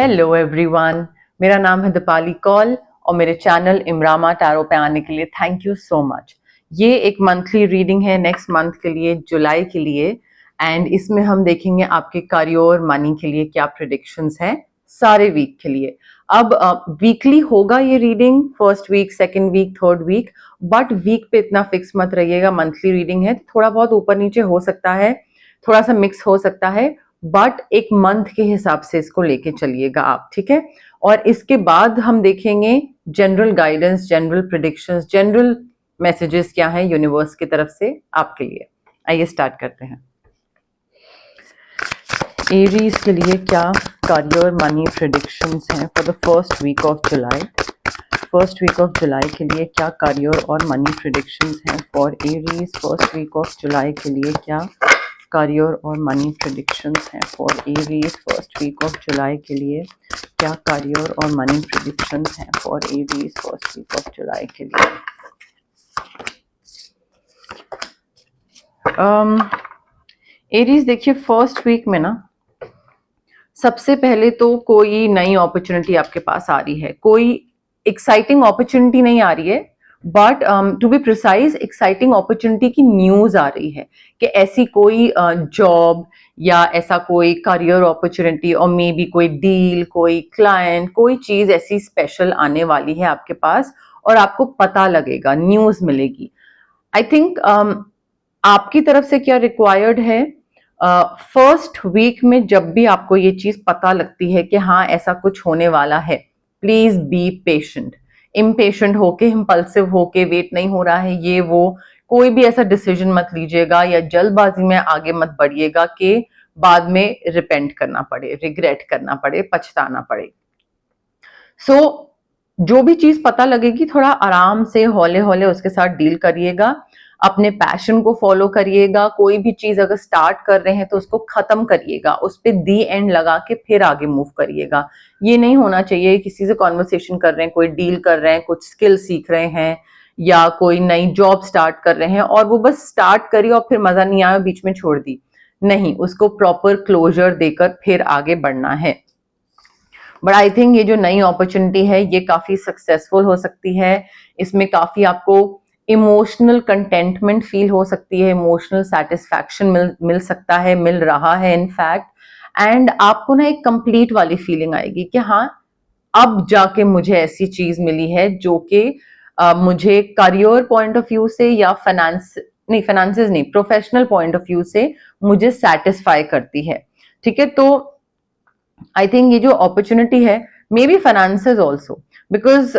Hello everyone, मेरा नाम है दीपाली कौल और मेरे चैनल इमरामा टैरो पे आने के लिए थैंक यू सो मच। ये एक मंथली रीडिंग है नेक्स्ट मंथ के लिए, जुलाई के लिए, एंड इसमें हम देखेंगे आपके करियर और मनी के लिए क्या प्रेडिक्शंस हैं सारे वीक के लिए। अब वीकली होगा ये reading, first week, second week, third week, but week पे इतना फिक्स मत रहिएगा। मंथली रीडिंग है, थोड़ा बहुत ऊपर नीचे हो सकता है, थोड़ा सा मिक्स हो सकता है, बट एक मंथ के हिसाब से इसको लेके चलिएगा आप, ठीक है। और इसके बाद हम देखेंगे general guidance, general predictions, general messages क्या है यूनिवर्स की तरफ से आपके लिए। आइए स्टार्ट करते हैं। एरीज के लिए क्या करियर मनी प्रिडिक्शंस हैं for the first week of July. First week of जुलाई के लिए क्या करियर और मनी प्रिडिक्शंस हैं for Aries. First week of जुलाई के लिए क्या करियर और मनी प्रेडिक्शंस हैं for Aries. First week of जुलाई के लिए क्या करियर और मनी प्रेडिक्शंस हैं for Aries. First week of जुलाई के लिए एरीज देखिए, फर्स्ट वीक में ना सबसे पहले तो कोई नई अपॉर्चुनिटी आपके पास आ रही है। कोई एक्साइटिंग अपॉर्चुनिटी नहीं आ रही है, but to be precise exciting opportunity की न्यूज आ रही है कि ऐसी कोई जॉब या ऐसा कोई करियर अपॉर्चुनिटी और मे बी कोई डील, कोई क्लाइंट, कोई चीज ऐसी स्पेशल आने वाली है आपके पास और आपको पता लगेगा, न्यूज मिलेगी। आई थिंक आपकी तरफ से क्या रिक्वायर्ड है, फर्स्ट वीक में जब भी आपको ये चीज पता लगती है कि हाँ ऐसा कुछ होने वाला है, प्लीज बी पेशेंट। इम्पेशेंट होके, इम्पल्सिव होके, वेट नहीं हो रहा है ये वो, कोई भी ऐसा डिसीजन मत लीजिएगा या जल्दबाजी में आगे मत बढ़िएगा कि बाद में रिपेंट करना पड़े, रिग्रेट करना पड़े, पछताना पड़े। सो जो भी चीज पता लगेगी थोड़ा आराम से हौले हौले उसके साथ डील करिएगा, अपने पैशन को फॉलो करिएगा। कोई भी चीज अगर स्टार्ट कर रहे हैं तो उसको खत्म करिएगा, उस पर दी एंड लगा के फिर आगे मूव करिएगा। ये नहीं होना चाहिए किसी से कॉन्वर्सेशन कर रहे हैं, कोई डील कर रहे हैं, कुछ स्किल सीख रहे हैं या कोई नई जॉब स्टार्ट कर रहे हैं और वो बस स्टार्ट करी और फिर मजा नहीं आया, बीच में छोड़ दी। नहीं, उसको प्रॉपर क्लोजर देकर फिर आगे बढ़ना है। बट आई थिंक ये जो नई अपॉर्चुनिटी है ये काफी सक्सेसफुल हो सकती है। इसमें काफी आपको इमोशनल कंटेंटमेंट फील हो सकती है, इमोशनल सेटिस्फैक्शन मिल सकता है, मिल रहा है इनफैक्ट। एंड आपको ना एक कंप्लीट वाली फीलिंग आएगी कि हाँ अब जाके मुझे ऐसी चीज मिली है जो कि मुझे करियर पॉइंट ऑफ व्यू से या फाइनेंसेस नहीं, प्रोफेशनल पॉइंट ऑफ व्यू से मुझे सेटिस्फाई करती है, ठीक है। तो आई थिंक ये जो अपॉर्चुनिटी है, may be finances also, because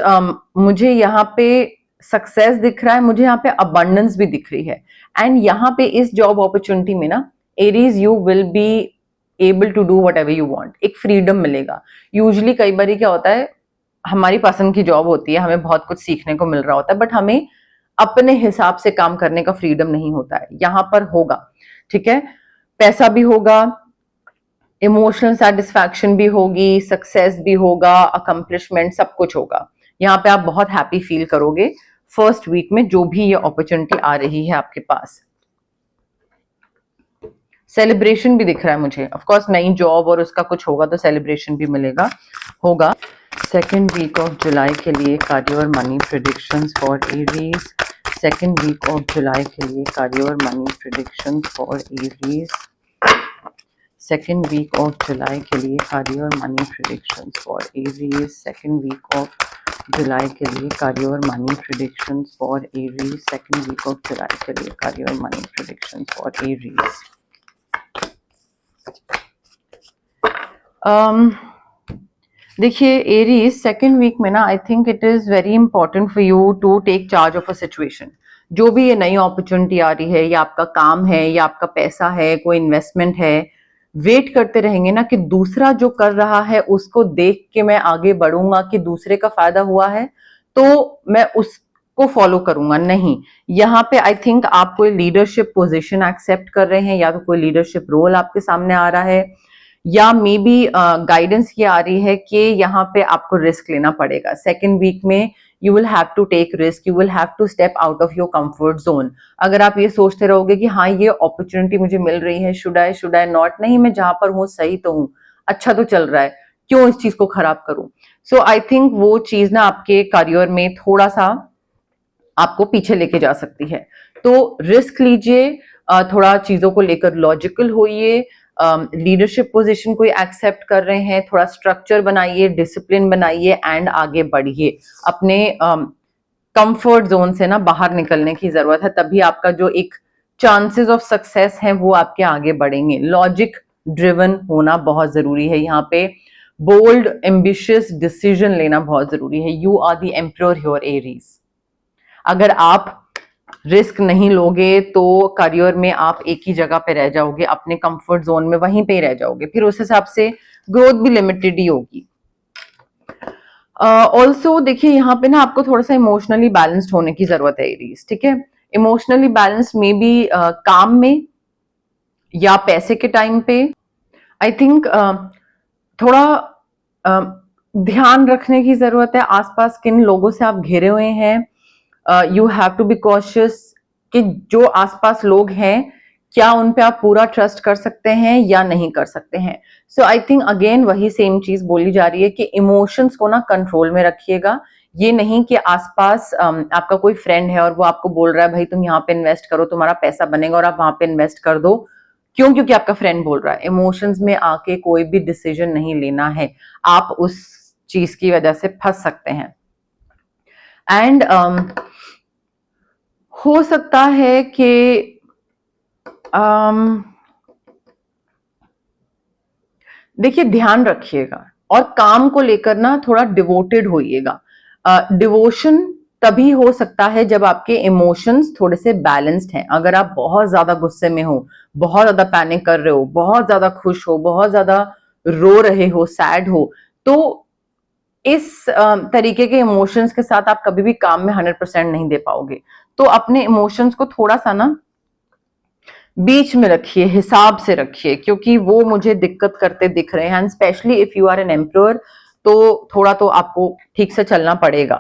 मुझे यहाँ पे सक्सेस दिख रहा है, मुझे यहाँ पे अबंडेंस भी दिख रही है। एंड यहाँ पे इस जॉब अपॉर्चुनिटी में ना Aries you will be able to do whatever you want, एक फ्रीडम मिलेगा। यूजली कई बार क्या होता है, हमारी पसंद की जॉब होती है, हमें बहुत कुछ सीखने को मिल रहा होता है, बट हमें अपने हिसाब से काम करने का फ्रीडम नहीं होता है। यहाँ पर होगा, ठीक है, पैसा भी होगा, इमोशनल सेटिस्फैक्शन भी होगी, सक्सेस भी होगा, अकम्पलिशमेंट, सब कुछ होगा। यहाँ पे आप बहुत हैप्पी फील करोगे फर्स्ट वीक में जो भी ये अपॉर्चुनिटी आ रही है आपके पास। सेलिब्रेशन भी दिख रहा है मुझे, ऑफ कोर्स नई जॉब और उसका कुछ होगा तो सेलिब्रेशन भी मिलेगा, होगा। सेकेंड वीक ऑफ जुलाई के लिए career money predictions for Aries. Second week of जुलाई के लिए career money predictions for Aries. Second week of जुलाई के लिए career money predictions for Aries. Second week of जुलाई के लिए career money predictions for Aries. Second week of जुलाई के लिए career money predictions for Aries. देखिए Aries, second week में ना I think it is very important for you to take charge of a situation. जो भी ये नई अपॉर्चुनिटी आ रही है, या आपका काम है या आपका पैसा है, कोई इन्वेस्टमेंट है, वेट करते रहेंगे ना कि दूसरा जो कर रहा है उसको देख के मैं आगे बढ़ूंगा कि दूसरे का फायदा हुआ है तो मैं उसको फॉलो करूंगा। नहीं, यहाँ पे आई थिंक आप कोई लीडरशिप पोजीशन एक्सेप्ट कर रहे हैं, या तो कोई लीडरशिप रोल आपके सामने आ रहा है, या मे बी गाइडेंस ये आ रही है कि यहाँ पे आपको रिस्क लेना पड़ेगा। सेकेंड वीक में you will have to take risk, you will have to step out of your comfort zone. अगर आप ये सोचते रहोगे कि हाँ ये अपॉर्चुनिटी मुझे मिल रही है, शुड आई नॉट, नहीं, मैं जहां पर हूँ सही तो हूँ, अच्छा तो चल रहा है, क्यों इस चीज को खराब करूं। सो आई थिंक वो चीज ना आपके करियर में थोड़ा सा आपको पीछे लेके जा सकती है। तो रिस्क लीजिए, थोड़ा चीजों को लेकर लॉजिकल होइए, लीडरशिप पोजीशन कोई एक्सेप्ट कर रहे हैं, थोड़ा स्ट्रक्चर बनाइए, डिसिप्लिन बनाइए एंड आगे बढ़िए। अपने कंफर्ट जोन से ना बाहर निकलने की जरूरत है, तभी आपका जो एक चांसेस ऑफ सक्सेस है वो आपके आगे बढ़ेंगे। लॉजिक ड्रिवन होना बहुत जरूरी है यहाँ पे, बोल्ड एम्बिशियस डिसीजन लेना बहुत जरूरी है। You are the emperor your Aries. अगर आप रिस्क नहीं लोगे तो करियर में आप एक ही जगह पे रह जाओगे, अपने कंफर्ट जोन में वहीं पे ही रह जाओगे, फिर उस हिसाब से ग्रोथ भी लिमिटेड ही होगी। ऑल्सो देखिए यहाँ पे ना आपको थोड़ा सा इमोशनली बैलेंस्ड होने की जरूरत है एरीज, ठीक है। इमोशनली बैलेंस्ड में भी काम में या पैसे के टाइम पे आई थिंक थोड़ा ध्यान रखने की जरूरत है, आसपास किन लोगों से आप घिरे हुए हैं। You have to be cautious कि जो आसपास लोग हैं क्या उन पे आप पूरा ट्रस्ट कर सकते हैं या नहीं कर सकते हैं। सो आई थिंक अगेन वही सेम चीज बोली जा रही है कि इमोशंस को ना कंट्रोल में रखिएगा। ये नहीं कि आसपास आपका कोई फ्रेंड है और वो आपको बोल रहा है भाई तुम यहाँ पे इन्वेस्ट करो, तुम्हारा पैसा बनेगा, और आप वहां पे इन्वेस्ट कर दो। क्यों? क्योंकि आपका फ्रेंड बोल रहा है। इमोशंस में आके कोई भी डिसीजन नहीं लेना है, आप उस चीज की वजह से फंस सकते हैं। एंड हो सकता है कि देखिए ध्यान रखिएगा और काम को लेकर ना थोड़ा डिवोटेड होइएगा। डिवोशन तभी हो सकता है जब आपके इमोशंस थोड़े से बैलेंस्ड हैं। अगर आप बहुत ज्यादा गुस्से में हो, बहुत ज्यादा पैनिक कर रहे हो, बहुत ज्यादा खुश हो, बहुत ज्यादा रो रहे हो, सैड हो, तो इस तरीके के इमोशंस के साथ आप कभी भी काम में 100% नहीं दे पाओगे। तो अपने इमोशंस को थोड़ा सा ना बीच में रखिए, हिसाब से रखिए, क्योंकि वो मुझे दिक्कत करते दिख रहे हैं। And specially if you are an emperor तो थोड़ा तो आपको ठीक से चलना पड़ेगा,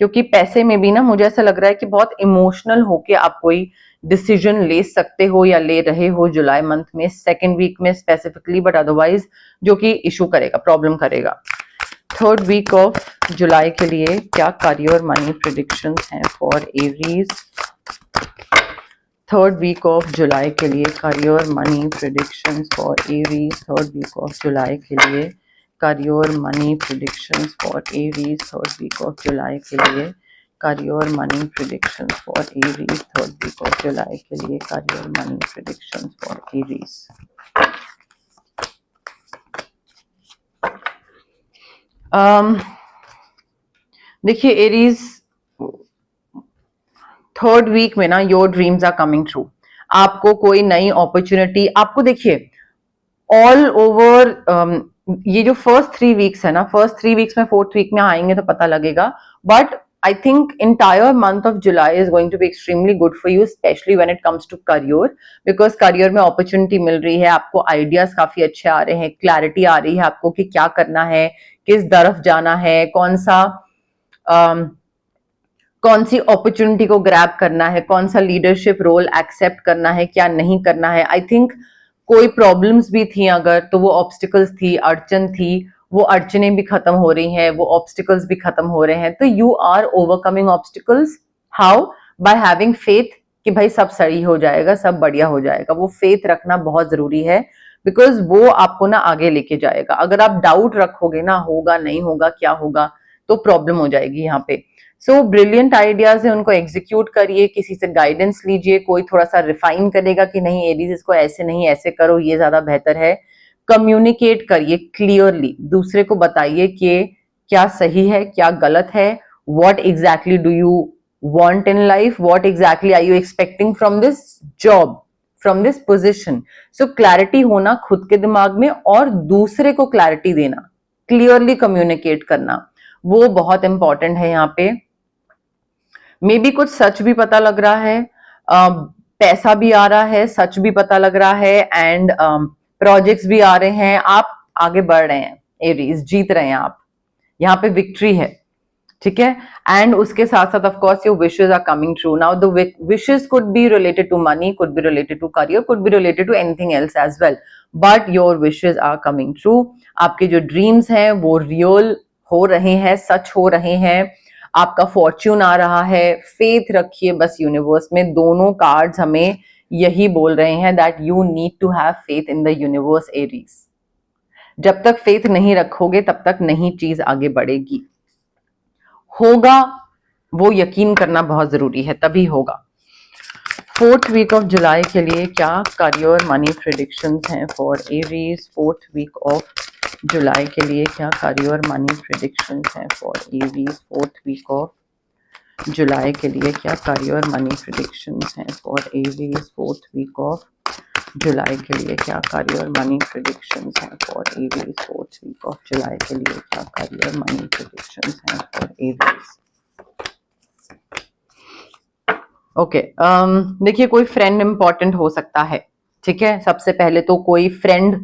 क्योंकि पैसे में भी ना मुझे ऐसा लग रहा है कि बहुत इमोशनल होके आप कोई डिसीजन ले सकते हो या ले रहे हो जुलाई मंथ में, सेकेंड वीक में स्पेसिफिकली, बट अदरवाइज जो कि इशू करेगा, प्रॉब्लम करेगा। थर्ड वीक ऑफ जुलाई के लिए क्या करियर मनी प्रेडिक्शंस हैं for Aries? Third week of जुलाई के लिए career money predictions for Aries. Third week of जुलाई के लिए career money predictions for Aries. Third week of जुलाई के लिए career money predictions for Aries. Third week of जुलाई के लिए career money predictions for Aries. देखिए Aries, third week में ना your dreams are coming true. आपको कोई नई अपॉर्चुनिटी, आपको देखिए ऑल ओवर ये जो फर्स्ट 3 वीक्स है ना, फर्स्ट 3 वीक्स में फोर्थ वीक में आएंगे तो पता लगेगा, but I think entire month of July is going to be extremely good for you, especially when it comes to career, because career में अपॉर्चुनिटी मिल रही है, आपको आइडियाज काफी अच्छे आ रहे हैं, क्लैरिटी आ रही है आपको कि क्या करना है, किस तरफ जाना है, कौन सी अपॉर्चुनिटी को ग्रैब करना है, कौन सा लीडरशिप रोल एक्सेप्ट करना है, क्या नहीं करना है। आई थिंक कोई प्रॉब्लम्स भी थी अगर, तो वो ऑब्स्टिकल्स थी, अड़चन थी, वो अड़चनें भी खत्म हो रही हैं, वो ऑब्स्टिकल्स भी खत्म हो रहे हैं। तो you are overcoming obstacles, how? By having faith कि भाई सब सही हो जाएगा, सब बढ़िया हो जाएगा। वो फेथ रखना बहुत जरूरी है, बिकॉज वो आपको ना आगे लेके जाएगा। अगर आप डाउट रखोगे ना, होगा नहीं होगा, क्या होगा, तो प्रॉब्लम हो जाएगी यहाँ पे। सो ब्रिलियंट आइडियाज है, उनको एग्जीक्यूट करिए, किसी से गाइडेंस लीजिए, कोई थोड़ा सा रिफाइन करेगा कि नहीं एरीज इसको ऐसे नहीं ऐसे करो, ये ज्यादा बेहतर है। कम्युनिकेट करिए क्लियरली, दूसरे को बताइए कि क्या सही है, क्या गलत है, what exactly do you want in life, what exactly are you expecting from this job, from this position. So clarity होना खुद के दिमाग में और दूसरे को क्लैरिटी देना, क्लियरली कम्युनिकेट करना, वो बहुत इंपॉर्टेंट है यहाँ पे। मे बी कुछ सच भी पता लग रहा है, पैसा भी आ रहा है, सच भी पता लग रहा है, एंड प्रोजेक्ट्स भी आ रहे हैं, आप आगे बढ़ रहे हैं एरीज, जीत रहे हैं आप, यहाँ पे विक्ट्री है। ठीक है। एंड उसके साथ साथ of course your wishes are coming true. Now the wishes could be related to money, could be related to career, could be related to anything else as well, but your wishes are coming true. आपके जो dreams हैं वो real हो रहे हैं, सच हो रहे हैं, आपका फॉर्च्यून आ रहा है। फेथ रखिए बस यूनिवर्स में। दोनों कार्ड्स हमें यही बोल रहे हैं that you need to have faith in the universe Aries. जब तक फेथ नहीं रखोगे तब तक नहीं चीज आगे बढ़ेगी। होगा वो यकीन करना बहुत जरूरी है, तभी होगा। 4th वीक ऑफ जुलाई के लिए क्या करियर मनी प्रेडिक्शंस हैं for Aries? 4th week of जुलाई के लिए क्या करियर मनी प्रेडिक्शंस हैं for Aries? 4th week of जुलाई के लिए क्या करियर मनी प्रेडिक्शंस हैं for Aries? 4th week of जुलाई के लिए क्या करियर मनी प्रेडिक्शंस हैं for Aries? 4th week of जुलाई के लिए क्या करियर मनी प्रेडिक्शंस हैं फॉर एरीज? ओके, देखिए कोई फ्रेंड इंपॉर्टेंट हो सकता है, ठीक है। सबसे पहले तो कोई फ्रेंड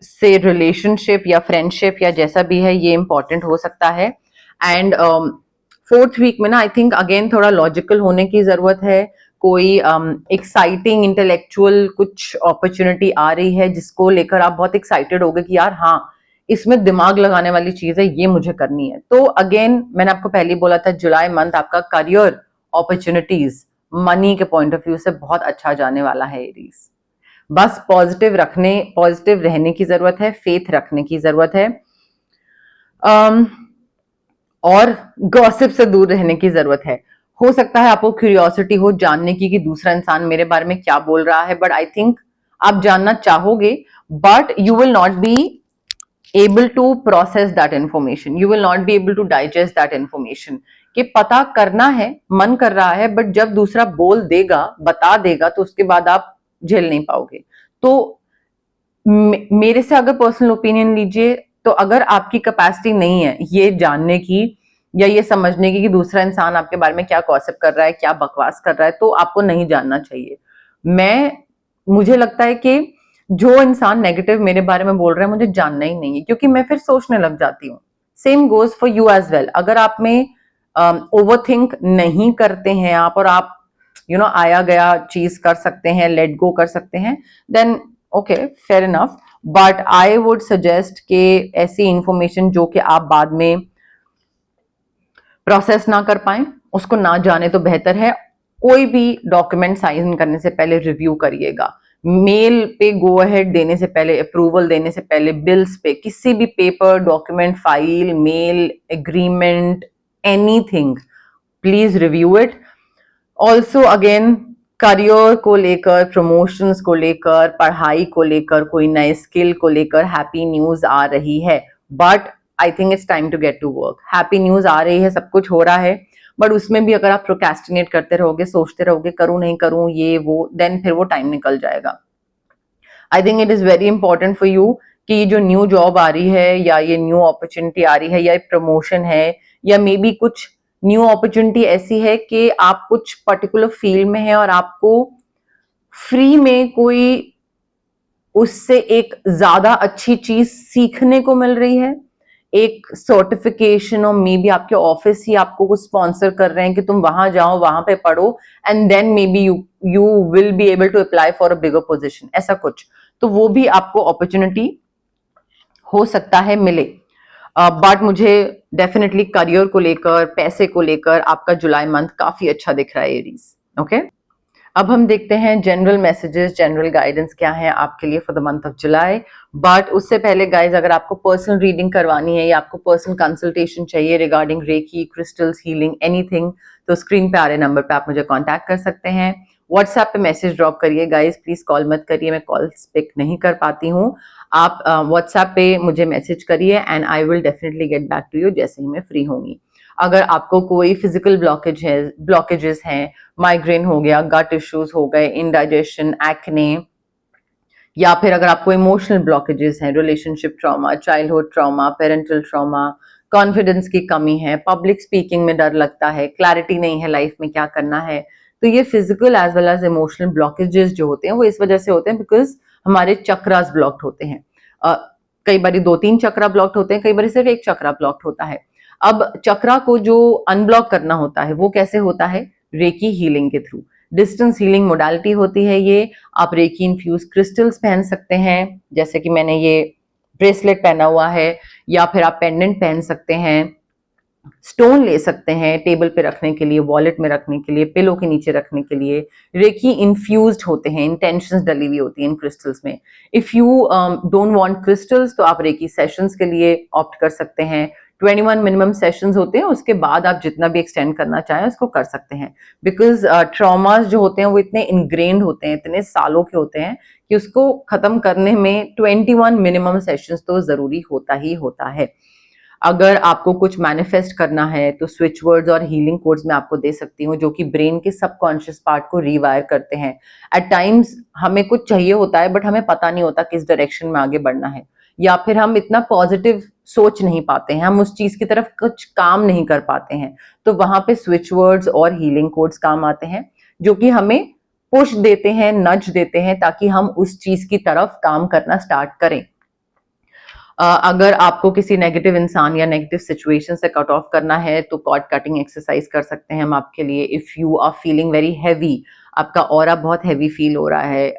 से रिलेशनशिप या फ्रेंडशिप या जैसा भी है ये इंपॉर्टेंट हो सकता है। एंड 4th वीक में ना आई थिंक अगेन थोड़ा लॉजिकल होने की जरूरत है। कोई एक्साइटिंग इंटेलेक्चुअल कुछ अपॉर्चुनिटी आ रही है जिसको लेकर आप बहुत एक्साइटेड हो गए कि यार हाँ इसमें दिमाग लगाने वाली चीज है, ये मुझे करनी है। तो अगेन मैंने आपको पहले ही बोला था जुलाई मंथ आपका करियर अपॉर्चुनिटीज मनी के पॉइंट ऑफ व्यू से बहुत अच्छा जाने वाला है एरीज। बस पॉजिटिव रहने की जरूरत है, फेथ रखने की जरूरत है, और गॉसिप से दूर रहने की जरूरत है। हो सकता है आपको क्यूरियोसिटी हो जानने की कि दूसरा इंसान मेरे बारे में क्या बोल रहा है, बट आई थिंक आप जानना चाहोगे, but you will not be able to process that information, you will not be able to digest that information। कि पता करना है, मन कर रहा है, बट जब दूसरा बोल देगा, बता देगा, तो उसके बाद आप झेल नहीं पाओगे। तो मेरे से अगर पर्सनल ओपिनियन लीजिए तो अगर आपकी कैपेसिटी नहीं है ये जानने की या ये समझने की कि दूसरा इंसान आपके बारे में क्या गॉसिप कर रहा है, क्या बकवास कर रहा है, तो आपको नहीं जानना चाहिए। मुझे लगता है कि जो इंसान नेगेटिव मेरे बारे में बोल रहा है मुझे जानना ही नहीं है, क्योंकि मैं फिर सोचने लग जाती हूँ। Same goes for you as well. अगर आप में ओवरथिंक नहीं करते हैं आप, और आप आया गया चीज कर सकते हैं, लेट गो कर सकते हैं, then okay fair enough. But I would suggest कि ऐसी इंफॉर्मेशन जो कि आप बाद में प्रोसेस ना कर पाए उसको ना जाने तो बेहतर है। कोई भी डॉक्यूमेंट साइन करने से पहले रिव्यू करिएगा। मेल पे गो अहेड देने से पहले, अप्रूवल देने से पहले, बिल्स पे, किसी भी paper, document, file, mail, agreement, anything, please review it. Also again career को लेकर, प्रमोशंस को लेकर, पढ़ाई को लेकर, कोई नए स्किल को लेकर हैप्पी न्यूज आ रही है, but I think it's time to get to work. Happy news आ रही है, सब कुछ हो रहा है, बट उसमें भी अगर आप प्रोक्रेस्टिनेट करते रहोगे, सोचते रहोगे करूं नहीं करूं ये वो, देन फिर वो टाइम निकल जाएगा। आई think it is very important for you कि ये जो न्यू जॉब आ रही है या ये न्यू अपॉर्चुनिटी आ रही है या प्रमोशन है या मे बी कुछ न्यू अपॉर्चुनिटी ऐसी है कि आप कुछ पर्टिकुलर फील्ड में है और आपको फ्री में कोई उससे एक ज्यादा अच्छी चीज सीखने को मिल रही है, एक सर्टिफिकेशन, और मे बी आपके ऑफिस ही आपको कुछ स्पॉन्सर कर रहे हैं कि तुम वहां जाओ, वहां पे पढ़ो, and then maybe you will be able to apply for a bigger position, ऐसा कुछ, तो वो भी आपको अपॉर्चुनिटी हो सकता है मिले। बट मुझे डेफिनेटली करियर को लेकर, पैसे को लेकर आपका जुलाई मंथ काफी अच्छा दिख रहा है एरीज। ओके, अब हम देखते हैं जनरल मैसेजेस, जनरल गाइडेंस क्या है आपके लिए for the month of July. But उससे पहले गाइज, अगर आपको पर्सनल रीडिंग करवानी है या आपको पर्सनल कंसल्टेशन चाहिए regarding reiki, crystals, healing, anything, तो स्क्रीन पे आ रहे नंबर पे आप मुझे कांटेक्ट कर सकते हैं। व्हाट्सएप पे मैसेज ड्रॉप करिए गाइज, प्लीज कॉल मत करिए, मैं कॉल्स पिक नहीं कर पाती हूँ। आप व्हाट्सएप पे मुझे मैसेज करिए and I will definitely get back to you जैसे ही मैं फ्री होंगी। अगर आपको कोई फिजिकल ब्लॉकेजेस हैं, माइग्रेन हो गया, गट इश्यूज हो गए, इंडाइजेशन, एक्ने, या फिर अगर आपको इमोशनल ब्लॉकेजेस हैं, relationship trauma, childhood trauma, parental trauma, confidence की कमी है, पब्लिक स्पीकिंग में डर लगता है, क्लैरिटी नहीं है लाइफ में क्या करना है, तो ये physical as well as emotional blockages जो होते हैं वो इस वजह से होते हैं बिकॉज हमारे चक्रास ब्लॉक्ड होते हैं। कई बार 2-3 चक्रा ब्लॉक्ड होते हैं, कई बार सिर्फ एक चक्रा ब्लॉक्ड होता है। अब चक्रा को जो अनब्लॉक करना होता है वो कैसे होता है? रेकी हीलिंग के थ्रू। डिस्टेंस हीलिंग मोडालिटी होती है ये। आप रेकी इन्फ्यूज क्रिस्टल्स पहन सकते हैं, जैसे कि मैंने ये ब्रेसलेट पहना हुआ है, या फिर आप पेंडेंट पहन सकते हैं, स्टोन ले सकते हैं टेबल पे रखने के लिए, वॉलेट में रखने के लिए, पिलो के नीचे रखने के लिए। रेकी इन्फ्यूज्ड होते हैं, इंटेंशंस डली हुई होती हैं इन क्रिस्टल्स में। If you don't want crystals तो आप रेकी सेशंस के लिए ऑप्ट कर सकते हैं। 21 मिनिमम सेशंस होते हैं, उसके बाद आप जितना भी एक्सटेंड करना चाहें उसको कर सकते हैं, बिकॉज ट्रॉमास जो होते हैं वो इतने इनग्रेन्ड होते हैं, इतने सालों के होते हैं कि उसको खत्म करने में 21 मिनिमम सेशंस तो जरूरी होता ही होता है। अगर आपको कुछ मैनिफेस्ट करना है तो स्विच वर्ड्स और हीलिंग कोड्स मैं आपको दे सकती हूँ, जो कि ब्रेन के सबकॉन्शियस पार्ट को रीवायर करते हैं। एट टाइम्स हमें कुछ चाहिए होता है बट हमें पता नहीं होता किस डायरेक्शन में आगे बढ़ना है, या फिर हम इतना पॉजिटिव सोच नहीं पाते हैं, हम उस चीज की तरफ कुछ काम नहीं कर पाते हैं, तो वहां पे स्विच वर्ड्स और हीलिंग कोड्स काम आते हैं, जो कि हमें पुश देते हैं, नज देते हैं, ताकि हम उस चीज की तरफ काम करना स्टार्ट करें। अगर आपको किसी नेगेटिव इंसान या नेगेटिव सिचुएशन से कट ऑफ करना है तो कॉर्ड कटिंग एक्सरसाइज कर सकते हैं हम आपके लिए। If you are feeling very heavy, आपका ऑरा बहुत हैवी फील हो रहा है,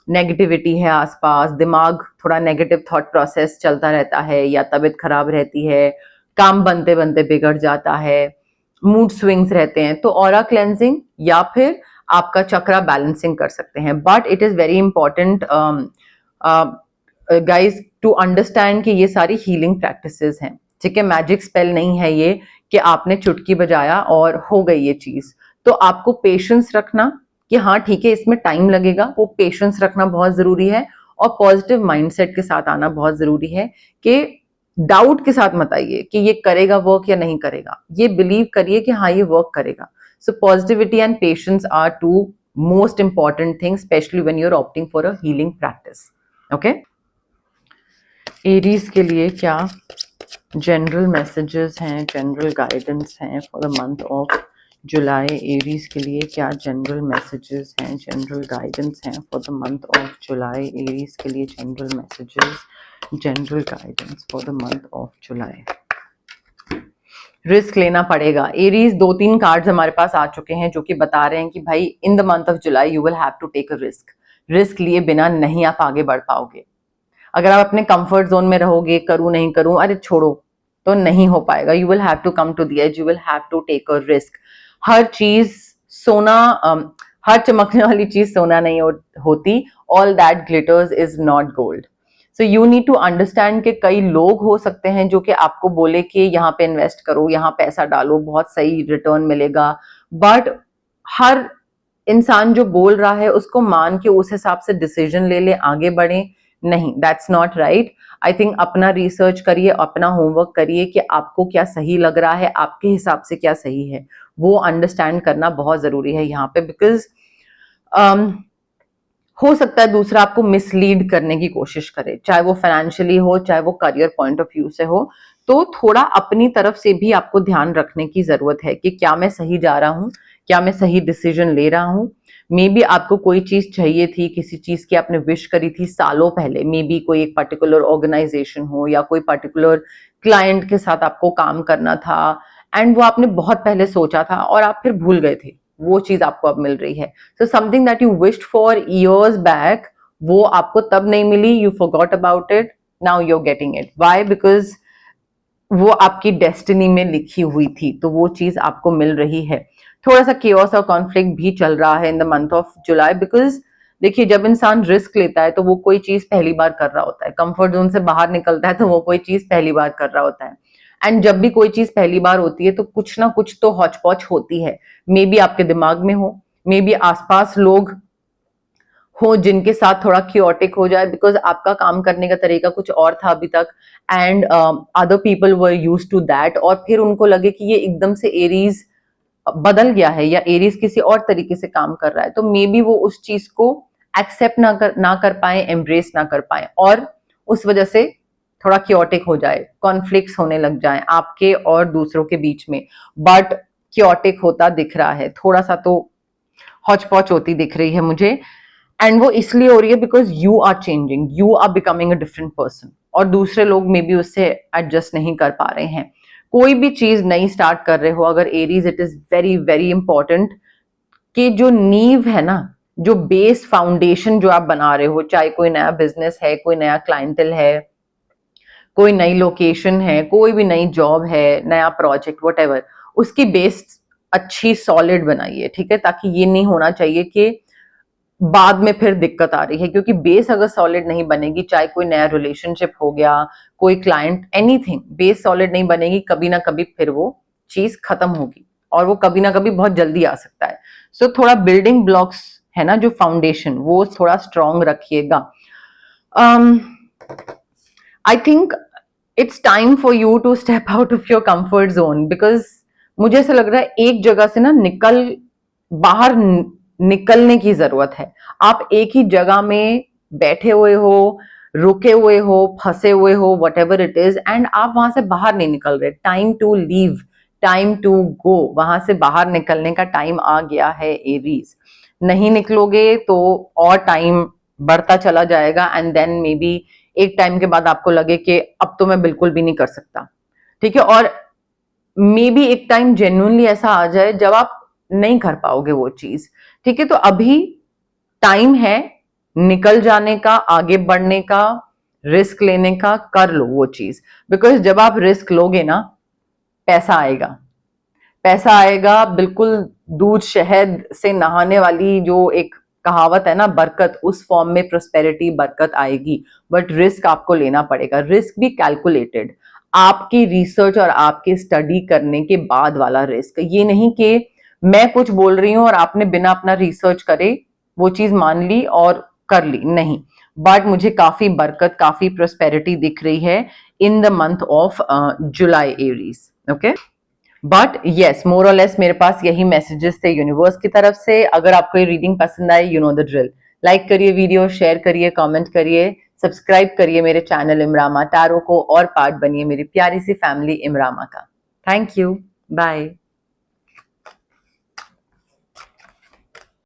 नेगेटिविटी है आसपास, दिमाग थोड़ा नेगेटिव थॉट प्रोसेस चलता रहता है, या तबीयत खराब रहती है, काम बनते बनते बिगड़ जाता है, मूड स्विंग्स रहते हैं, तो ऑरा क्लेंजिंग या फिर आपका चक्रा बैलेंसिंग कर सकते हैं। But it is very important guys to understand कि ये सारी हीलिंग प्रैक्टिसेस हैं, ठीक है? मैजिक स्पेल नहीं है ये कि आपने चुटकी बजाया और हो गई ये चीज। तो आपको पेशेंस रखना कि हाँ ठीक है इसमें टाइम लगेगा, वो पेशेंस रखना बहुत जरूरी है, और पॉजिटिव माइंडसेट के साथ आना बहुत जरूरी है कि डाउट के साथ मत आइए कि ये करेगा वर्क या नहीं करेगा, ये बिलीव करिए कि हाँ ये वर्क करेगा। So positivity and patience are two most important things, specially when you are opting for a healing practice. Okay, Aries के लिए क्या जनरल मैसेजेस हैं, जनरल गाइडेंस हैं for the month of July? Aries के लिए क्या general messages हैं, general guidance हैं for the month of July? Aries के लिए general messages, general guidance for the month of July. Risk लेना पड़ेगा एरीज। 2-3 कार्ड्स हमारे पास आ चुके हैं जो कि बता रहे हैं कि भाई in the month of July you will have to take a risk. Risk लिए बिना नहीं आप आगे बढ़ पाओगे। अगर आप अपने कंफर्ट जोन में रहोगे, करूं नहीं करूं, अरे छोड़ो, तो नहीं हो पाएगा। You will have to come to the edge, you will have to take a risk. हर चीज सोना, हर चमकने वाली चीज सोना नहीं होती। All that glitters is not gold. So you need to understand कि कई लोग हो सकते हैं जो कि आपको बोले कि यहाँ पे इन्वेस्ट करो, यहाँ पैसा डालो, बहुत सही रिटर्न मिलेगा, बट हर इंसान जो बोल रहा है उसको मान के उस हिसाब से डिसीजन ले ले, आगे बढ़े नहीं, that's not right. I think अपना रिसर्च करिए, अपना होमवर्क करिए कि आपको क्या सही लग रहा है, आपके हिसाब से क्या सही है, वो अंडरस्टैंड करना बहुत जरूरी है यहाँ पे। बिकॉज हो सकता है दूसरा आपको मिसलीड करने की कोशिश करे, चाहे वो फाइनेंशियली हो, चाहे वो करियर पॉइंट ऑफ व्यू से हो। तो थोड़ा अपनी तरफ से भी आपको ध्यान रखने की जरूरत है कि क्या मैं सही जा रहा हूँ, क्या मैं सही डिसीजन ले रहा हूँ। मे बी आपको कोई चीज चाहिए थी, किसी चीज की आपने विश करी थी सालों पहले, मे बी कोई एक पर्टिकुलर ऑर्गेनाइजेशन हो या कोई पर्टिकुलर क्लाइंट के साथ आपको काम करना था, एंड वो आपने बहुत पहले सोचा था और आप फिर भूल गए थे, वो चीज आपको अब मिल रही है। So something that you wished for years back, वो आपको तब नहीं मिली, you forgot about it, now you are getting it. Why? Because वो आपकी डेस्टिनी में लिखी हुई थी, तो वो चीज आपको मिल रही है। थोड़ा सा केओस और कॉन्फ्लिक्ट भी चल रहा है in the month of July, because देखिए जब इंसान रिस्क लेता है तो वो कोई चीज पहली बार कर रहा होता है, कंफर्ट जोन से बाहर निकलता है तो वो कोई चीज पहली बार कर रहा होता है। एंड जब भी कोई चीज पहली बार होती है तो कुछ ना कुछ तो हौच पौच होती है। मे बी आपके दिमाग में हो, मे बी आसपास लोग हो जिनके साथ थोड़ा क्योटिक हो जाए, बिकॉज आपका काम करने का तरीका कुछ और था अभी तक, and other people were used to that, और फिर उनको लगे कि ये एकदम से एरीज बदल गया है या एरीज किसी और तरीके से काम कर रहा है, तो मे बी वो उस चीज को एक्सेप्ट ना कर पाए, एम्ब्रेस ना कर पाए, और उस वजह से थोड़ा क्योटिक हो जाए, कॉन्फ्लिक्ट्स होने लग जाए आपके और दूसरों के बीच में। बट क्योटिक होता दिख रहा है, थोड़ा सा तो हौच पौच होती दिख रही है मुझे, एंड वो इसलिए हो रही है because you are changing, you are becoming a different person, और दूसरे लोग मे बी उससे एडजस्ट नहीं कर पा रहे हैं। कोई भी चीज नई स्टार्ट कर रहे हो अगर Aries, it is very very important कि जो नींव है ना, जो बेस फाउंडेशन जो आप बना रहे हो, चाहे कोई नया बिजनेस है, कोई नया क्लाइंटल है, कोई नई लोकेशन है, कोई भी नई जॉब है, नया प्रोजेक्ट, वट उसकी बेस अच्छी सॉलिड बनाइए, ठीक है, ताकि ये नहीं होना चाहिए कि बाद में फिर दिक्कत आ रही है, क्योंकि बेस अगर सॉलिड नहीं बनेगी, चाहे कोई नया रिलेशनशिप हो गया, कोई क्लाइंट, एनीथिंग, बेस सॉलिड नहीं बनेगी, कभी ना कभी फिर वो चीज खत्म होगी और वो कभी ना कभी बहुत जल्दी आ सकता है। सो थोड़ा बिल्डिंग ब्लॉक्स है ना, जो फाउंडेशन, वो थोड़ा स्ट्रॉन्ग रखिएगा। I think it's time for you to step out of your comfort zone, because मुझे ऐसा लग रहा है एक जगह से ना बाहर निकलने की जरूरत है। आप एक ही जगह में बैठे हुए हो, रुके हुए हो, फंसे हुए हो, whatever it is, and आप वहां से बाहर नहीं निकल रहे। Time to leave, time to go, वहां से बाहर निकलने का टाइम आ गया है एरीज। नहीं निकलोगे तो और टाइम बढ़ता चला जाएगा, एंड देन मे बी एक टाइम के बाद आपको लगे कि अब तो मैं बिल्कुल भी नहीं कर सकता, ठीक है, और मे बी एक टाइम जेन्युइनली ऐसा आ जाए जब आप नहीं कर पाओगे वो चीज, ठीक है। तो अभी टाइम है निकल जाने का, आगे बढ़ने का, रिस्क लेने का, कर लो वो चीज, बिकॉज जब आप रिस्क लोगे ना, पैसा आएगा, पैसा आएगा, बिल्कुल दूध शहद से नहाने वाली जो एक कहावत है ना, बरकत, उस फॉर्म में प्रोस्पेरिटी, बरकत आएगी। बट रिस्क आपको लेना पड़ेगा, रिस्क भी कैलकुलेटेड, आपकी रिसर्च और आपकी स्टडी करने के बाद वाला रिस्क। ये नहीं कि मैं कुछ बोल रही हूं और आपने बिना अपना रिसर्च करे वो चीज मान ली और कर ली, नहीं। बट मुझे काफी बरकत, काफी प्रोस्पेरिटी दिख रही है in the month of July Aries, okay. But yes, more और लेस मेरे पास यही मैसेजेस थे यूनिवर्स की तरफ से। अगर आपको ये रीडिंग पसंद आए, you know the drill, like करिए वीडियो, शेयर करिए, कमेंट करिए, सब्सक्राइब करिए मेरे चैनल इमरामा टैरो को, और पार्ट बनिए मेरी प्यारी सी फैमिली इमरामा का। Thank you, bye.